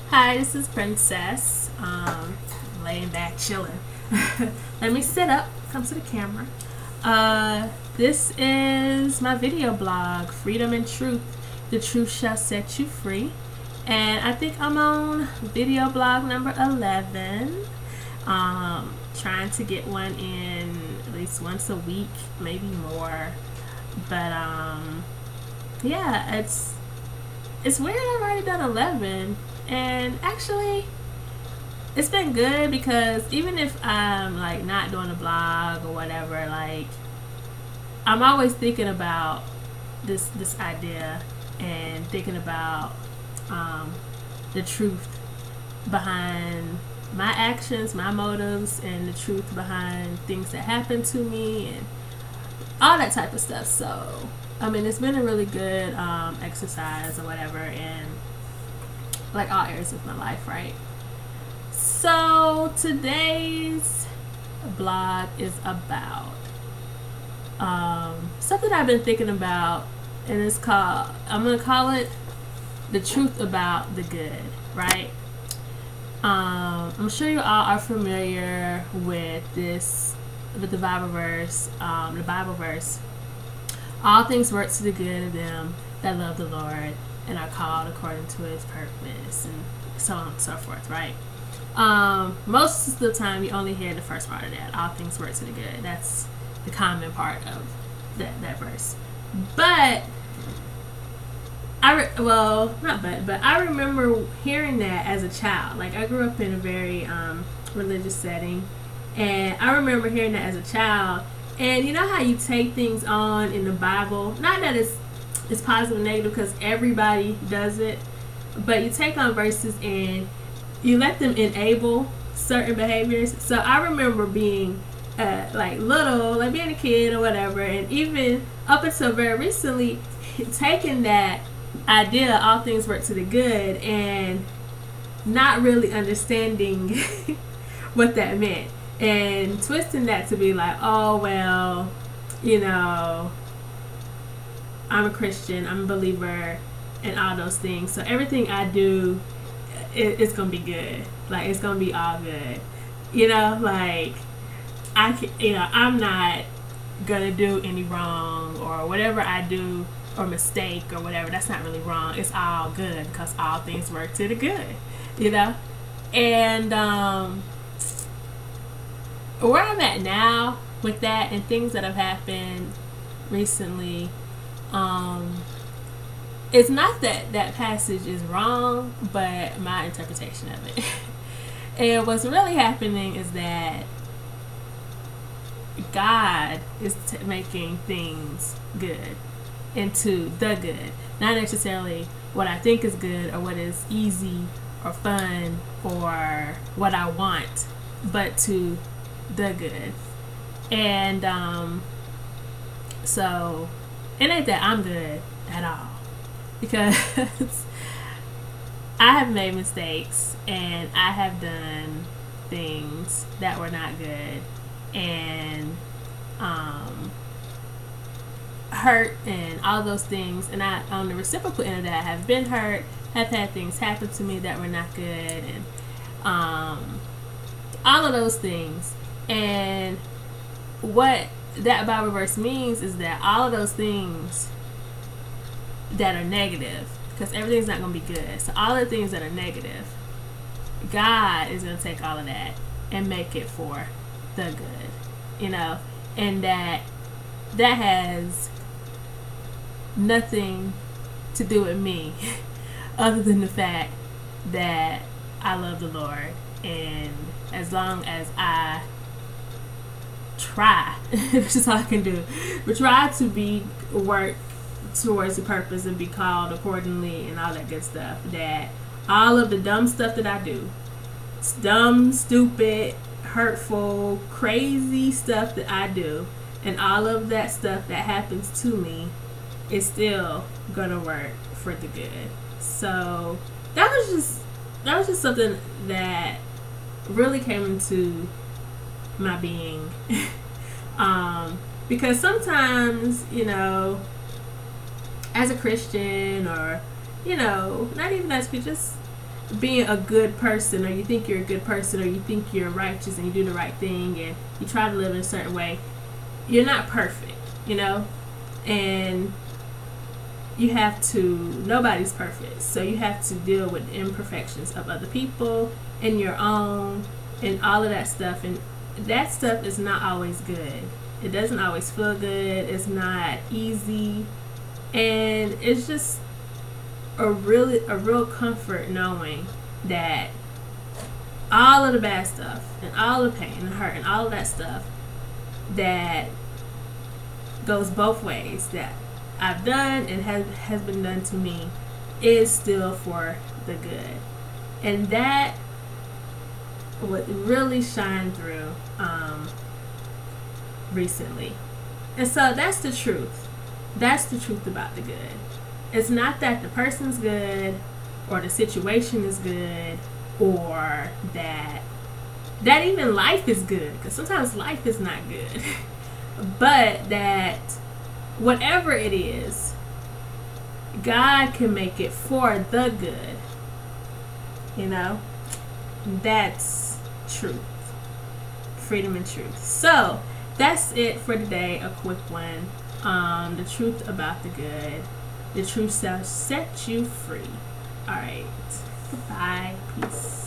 Hi, this is Princess. Laying back, chilling. Let me sit up. Come to the camera. This is my video blog, Freedom and Truth. The truth shall set you free. And I think I'm on video blog number 11. Trying to get one in at least once a week, maybe more. But yeah, it's weird. I've already done 11. And actually, it's been good because even if I'm like not doing a blog or whatever, like I'm always thinking about this idea and thinking about the truth behind my actions, my motives, and the truth behind things that happen to me and all that type of stuff. So I mean, it's been a really good exercise or whatever, and like all areas of my life, right? So today's blog is about something I've been thinking about, and it's called, I'm gonna call it the truth about the good, right? I'm sure you all are familiar with the Bible verse, all things work to the good of them that love the Lord and are called according to his purpose, and so on and so forth, right? Most of the time you only hear the first part of that, all things work to the good. That's the common part of that verse. But I remember hearing that as a child. Like, I grew up in a very religious setting, and I remember hearing that as a child. And you know how you take things on in the Bible, not that it's positive and negative, because everybody does it, but you take on verses and you let them enable certain behaviors. So I remember being like little, like being a kid or whatever, and even up until very recently, taking that idea, all things work to the good, and not really understanding what that meant, and twisting that to be like, oh well, you know, I'm a Christian, I'm a believer, and all those things. So everything I do, it's gonna be good. Like, it's gonna be all good. You know, like I'm not gonna do any wrong, or whatever I do or mistake or whatever, that's not really wrong. It's all good because all things work to the good. You know, and where I'm at now with that and things that have happened recently. It's not that that passage is wrong, but my interpretation of it. And what's really happening is that God is making things good into the good, not necessarily what I think is good or what is easy or fun or what I want, but to the good. And so it ain't that I'm good at all, because I have made mistakes and I have done things that were not good, and hurt and all those things, and I, on the reciprocal end of that, have been hurt, have had things happen to me that were not good, and all of those things. And what that Bible verse means is that all of those things that are negative, because everything's not going to be good, so all of the things that are negative, God is going to take all of that and make it for the good, you know, and that has nothing to do with me other than the fact that I love the Lord, and as long as I try, which is all I can do, but try to work towards the purpose and be called accordingly and all that good stuff, that all of the dumb stuff that I do, dumb, stupid, hurtful, crazy stuff that I do, and all of that stuff that happens to me, is still gonna work for the good. So that was just something that really came into my being. Because sometimes, you know, as a Christian, or, you know, not even as just being a good person, or you think you're a good person, or you think you're righteous and you do the right thing and you try to live in a certain way, you're not perfect, you know? And you have to, nobody's perfect, so you have to deal with the imperfections of other people and your own and all of that stuff. And that stuff is not always good. It doesn't always feel good. It's not easy. And it's just a real comfort knowing that all of the bad stuff and all the pain and hurt and all of that stuff that goes both ways that I've done and has been done to me is still for the good. And that would really shine through recently. And so that's the truth. That's the truth about the good. It's not that the person's good or the situation is good or that even life is good, because sometimes life is not good. But that whatever it is, God can make it for the good. You know? That's truth. Freedom and truth. So that's it for today. A quick one. The truth about the good. The truth shall set you free. Alright. Goodbye. Peace.